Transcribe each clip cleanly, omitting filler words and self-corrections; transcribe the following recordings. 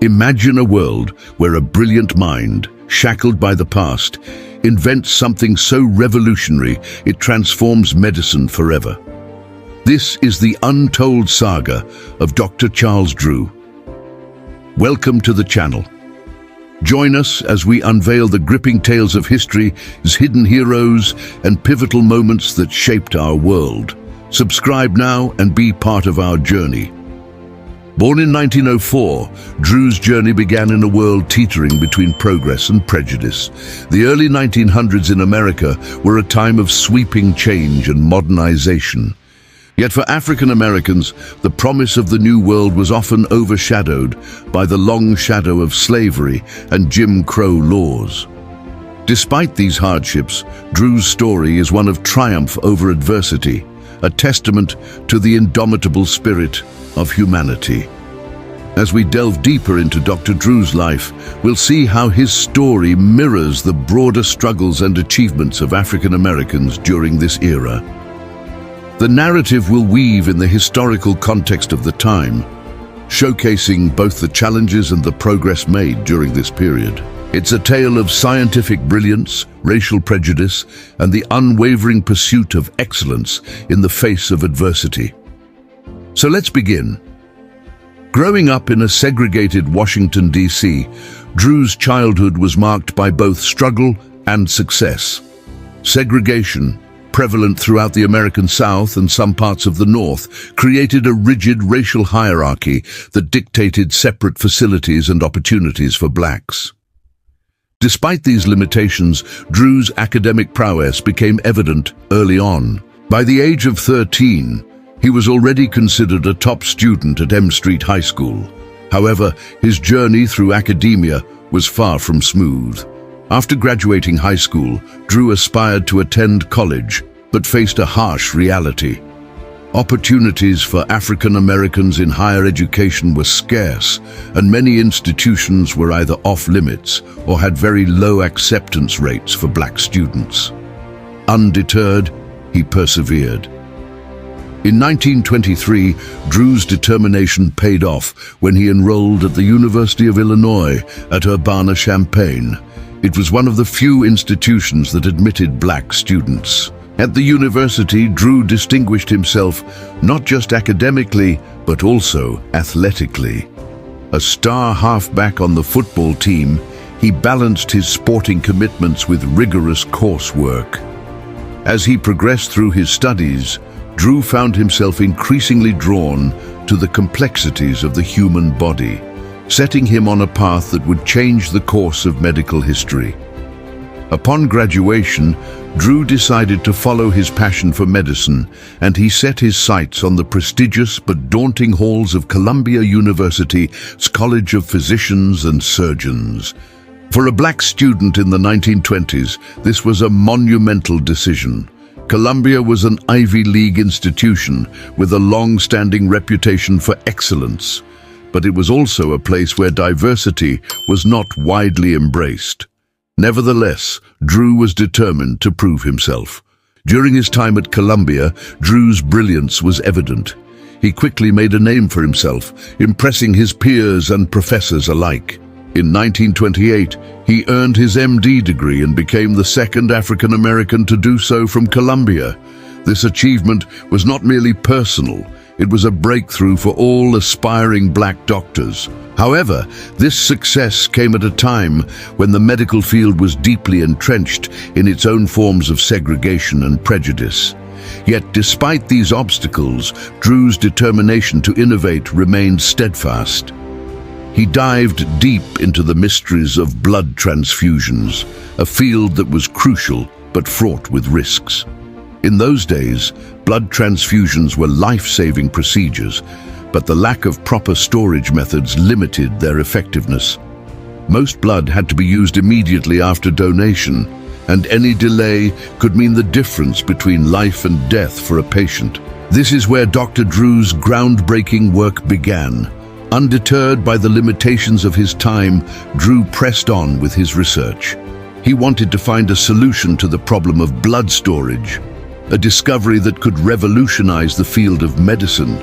Imagine a world where a brilliant mind, shackled by the past, invents something so revolutionary it transforms medicine forever. This is the untold saga of Dr. Charles Drew. Welcome to the channel. Join us as we unveil the gripping tales of history, its hidden heroes, and pivotal moments that shaped our world. Subscribe now and be part of our journey. Born in 1904, Drew's journey began in a world teetering between progress and prejudice. The early 1900s in America were a time of sweeping change and modernization. Yet for African Americans, the promise of the new world was often overshadowed by the long shadow of slavery and Jim Crow laws. Despite these hardships, Drew's story is one of triumph over adversity, a testament to the indomitable spirit of humanity. As we delve deeper into Dr. Drew's life, we'll see how his story mirrors the broader struggles and achievements of African Americans during this era. The narrative will weave in the historical context of the time, showcasing both the challenges and the progress made during this period. It's a tale of scientific brilliance, racial prejudice, and the unwavering pursuit of excellence in the face of adversity. So let's begin. Growing up in a segregated Washington, D.C., Drew's childhood was marked by both struggle and success. Segregation, prevalent throughout the American South and some parts of the North, created a rigid racial hierarchy that dictated separate facilities and opportunities for blacks. Despite these limitations, Drew's academic prowess became evident early on. By the age of 13, he was already considered a top student at M Street High School. However, his journey through academia was far from smooth. After graduating high school, Drew aspired to attend college, but faced a harsh reality. Opportunities for African Americans in higher education were scarce, and many institutions were either off-limits or had very low acceptance rates for black students. Undeterred, he persevered. In 1923, Drew's determination paid off when he enrolled at the University of Illinois at Urbana-Champaign. It was one of the few institutions that admitted black students. At the university, Drew distinguished himself not just academically, but also athletically. A star halfback on the football team, he balanced his sporting commitments with rigorous coursework. As he progressed through his studies, Drew found himself increasingly drawn to the complexities of the human body, setting him on a path that would change the course of medical history. Upon graduation, Drew decided to follow his passion for medicine, and he set his sights on the prestigious but daunting halls of Columbia University's College of Physicians and Surgeons. For a black student in the 1920s, this was a monumental decision. Columbia was an Ivy League institution with a long-standing reputation for excellence, but it was also a place where diversity was not widely embraced. Nevertheless, Drew was determined to prove himself. During his time at Columbia, Drew's brilliance was evident. He quickly made a name for himself, impressing his peers and professors alike. In 1928, he earned his MD degree and became the second African American to do so from Columbia. This achievement was not merely personal, it was a breakthrough for all aspiring black doctors. However, this success came at a time when the medical field was deeply entrenched in its own forms of segregation and prejudice. Yet despite these obstacles, Drew's determination to innovate remained steadfast. He dived deep into the mysteries of blood transfusions, a field that was crucial but fraught with risks. In those days, blood transfusions were life-saving procedures, but the lack of proper storage methods limited their effectiveness. Most blood had to be used immediately after donation, and any delay could mean the difference between life and death for a patient. This is where Dr. Drew's groundbreaking work began. Undeterred by the limitations of his time, Drew pressed on with his research. He wanted to find a solution to the problem of blood storage, a discovery that could revolutionize the field of medicine.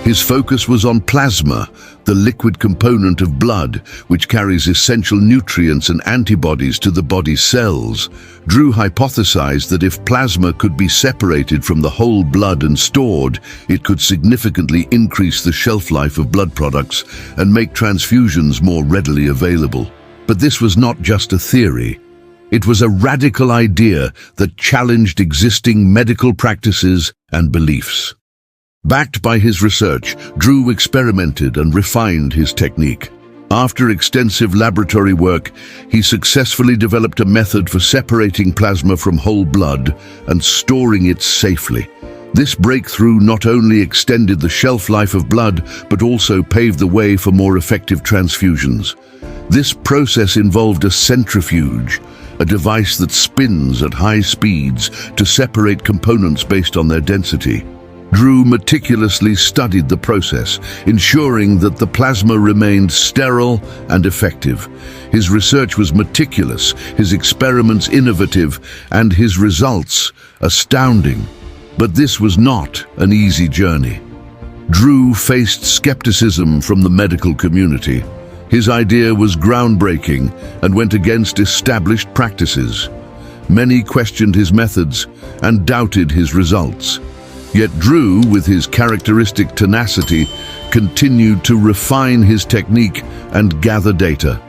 His focus was on plasma, the liquid component of blood, which carries essential nutrients and antibodies to the body's cells. Drew hypothesized that if plasma could be separated from the whole blood and stored, it could significantly increase the shelf life of blood products and make transfusions more readily available. But this was not just a theory. It was a radical idea that challenged existing medical practices and beliefs. Backed by his research, Drew experimented and refined his technique. After extensive laboratory work, he successfully developed a method for separating plasma from whole blood and storing it safely. This breakthrough not only extended the shelf life of blood, but also paved the way for more effective transfusions. This process involved a centrifuge, a device that spins at high speeds to separate components based on their density. Drew meticulously studied the process, ensuring that the plasma remained sterile and effective. His research was meticulous, his experiments innovative, and his results astounding. But this was not an easy journey. Drew faced skepticism from the medical community. His idea was groundbreaking and went against established practices. Many questioned his methods and doubted his results. Yet Drew, with his characteristic tenacity, continued to refine his technique and gather data.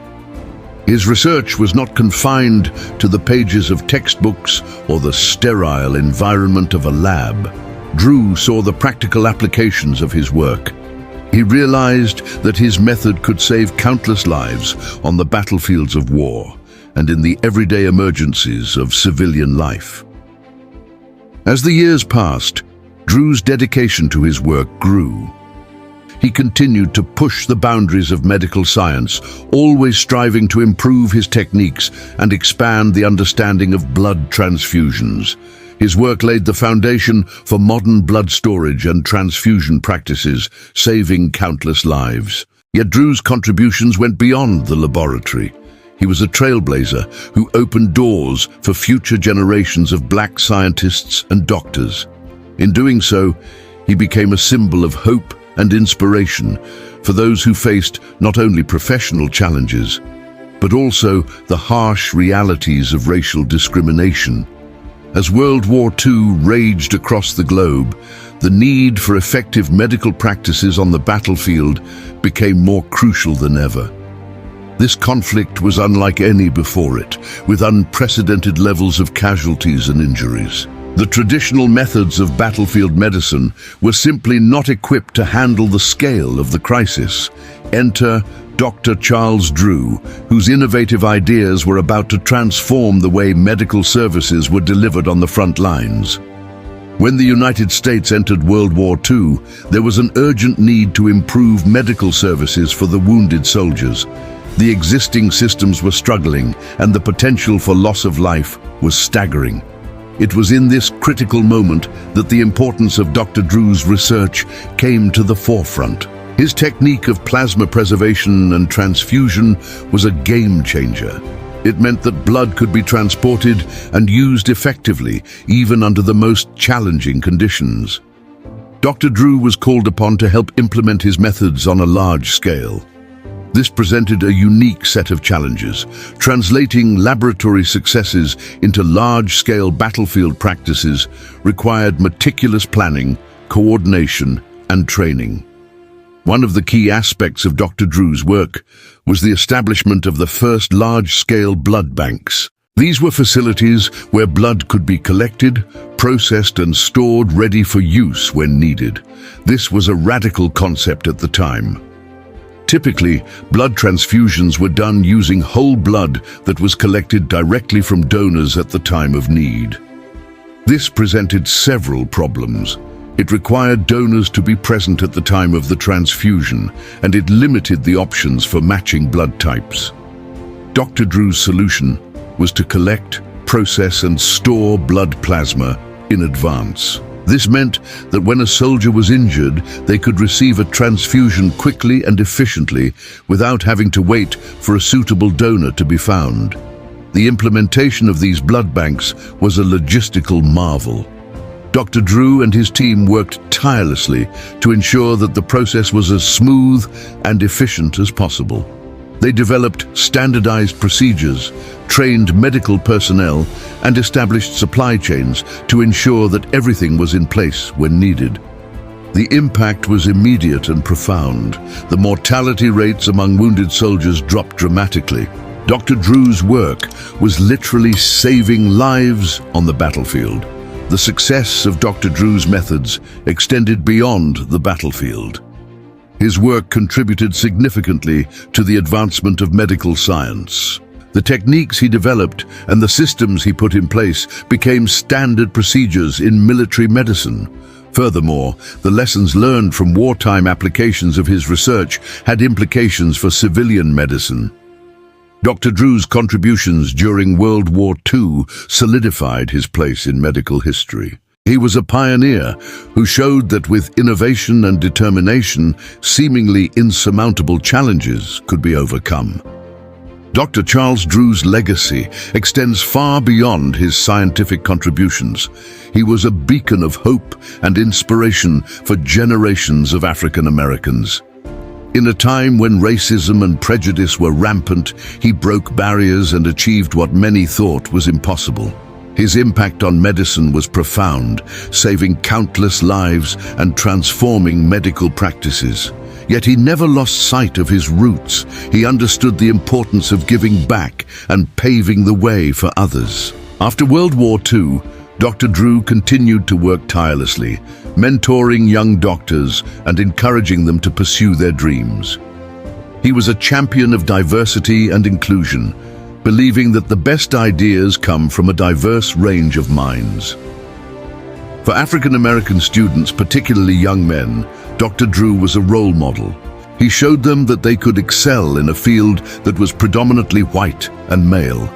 His research was not confined to the pages of textbooks or the sterile environment of a lab. Drew saw the practical applications of his work. He realized that his method could save countless lives on the battlefields of war and in the everyday emergencies of civilian life. As the years passed, Drew's dedication to his work grew. He continued to push the boundaries of medical science, always striving to improve his techniques and expand the understanding of blood transfusions. His work laid the foundation for modern blood storage and transfusion practices, saving countless lives. Yet Drew's contributions went beyond the laboratory. He was a trailblazer who opened doors for future generations of black scientists and doctors. In doing so, he became a symbol of hope and inspiration for those who faced not only professional challenges, but also the harsh realities of racial discrimination. As World War II raged across the globe, the need for effective medical practices on the battlefield became more crucial than ever. This conflict was unlike any before it, with unprecedented levels of casualties and injuries. The traditional methods of battlefield medicine were simply not equipped to handle the scale of the crisis. Enter Dr. Charles Drew, whose innovative ideas were about to transform the way medical services were delivered on the front lines. When the United States entered World War II, there was an urgent need to improve medical services for the wounded soldiers. The existing systems were struggling, and the potential for loss of life was staggering. It was in this critical moment that the importance of Dr. Drew's research came to the forefront. His technique of plasma preservation and transfusion was a game changer. It meant that blood could be transported and used effectively, even under the most challenging conditions. Dr. Drew was called upon to help implement his methods on a large scale. This presented a unique set of challenges. Translating laboratory successes into large-scale battlefield practices required meticulous planning, coordination, and training. One of the key aspects of Dr. Drew's work was the establishment of the first large-scale blood banks. These were facilities where blood could be collected, processed, and stored ready for use when needed. This was a radical concept at the time. Typically, blood transfusions were done using whole blood that was collected directly from donors at the time of need. This presented several problems. It required donors to be present at the time of the transfusion, and it limited the options for matching blood types. Dr. Drew's solution was to collect, process, and store blood plasma in advance. This meant that when a soldier was injured, they could receive a transfusion quickly and efficiently without having to wait for a suitable donor to be found. The implementation of these blood banks was a logistical marvel. Dr. Drew and his team worked tirelessly to ensure that the process was as smooth and efficient as possible. They developed standardized procedures, trained medical personnel, and established supply chains to ensure that everything was in place when needed. The impact was immediate and profound. The mortality rates among wounded soldiers dropped dramatically. Dr. Drew's work was literally saving lives on the battlefield. The success of Dr. Drew's methods extended beyond the battlefield. His work contributed significantly to the advancement of medical science. The techniques he developed and the systems he put in place became standard procedures in military medicine. Furthermore, the lessons learned from wartime applications of his research had implications for civilian medicine. Dr. Drew's contributions during World War II solidified his place in medical history. He was a pioneer who showed that with innovation and determination, seemingly insurmountable challenges could be overcome. Dr. Charles Drew's legacy extends far beyond his scientific contributions. He was a beacon of hope and inspiration for generations of African Americans. In a time when racism and prejudice were rampant, he broke barriers and achieved what many thought was impossible. His impact on medicine was profound, saving countless lives and transforming medical practices. Yet he never lost sight of his roots. He understood the importance of giving back and paving the way for others. After World War II, Dr. Drew continued to work tirelessly, mentoring young doctors and encouraging them to pursue their dreams. He was a champion of diversity and inclusion, believing that the best ideas come from a diverse range of minds. For African American students, particularly young men, Dr. Drew was a role model. He showed them that they could excel in a field that was predominantly white and male.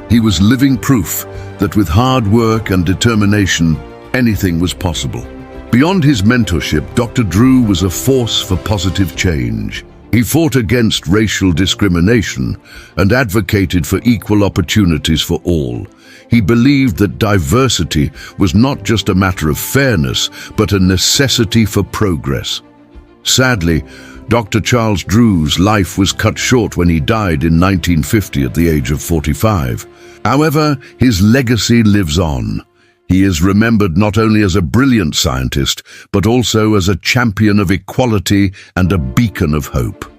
He was living proof that with hard work and determination, anything was possible. Beyond his mentorship, Dr. Drew was a force for positive change. He fought against racial discrimination and advocated for equal opportunities for all. He believed that diversity was not just a matter of fairness, but a necessity for progress. Sadly, Dr. Charles Drew's life was cut short when he died in 1950 at the age of 45. However, his legacy lives on. He is remembered not only as a brilliant scientist, but also as a champion of equality and a beacon of hope.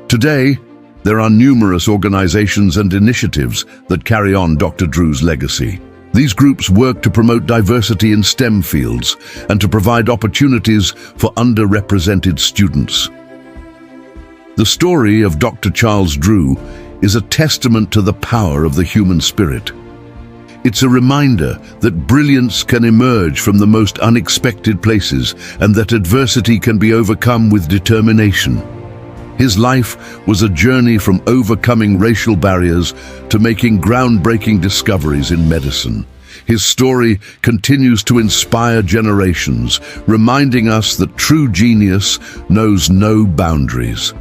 Today, there are numerous organizations and initiatives that carry on Dr. Drew's legacy. These groups work to promote diversity in STEM fields and to provide opportunities for underrepresented students. The story of Dr. Charles Drew is a testament to the power of the human spirit. It's a reminder that brilliance can emerge from the most unexpected places and that adversity can be overcome with determination. His life was a journey from overcoming racial barriers to making groundbreaking discoveries in medicine. His story continues to inspire generations, reminding us that true genius knows no boundaries.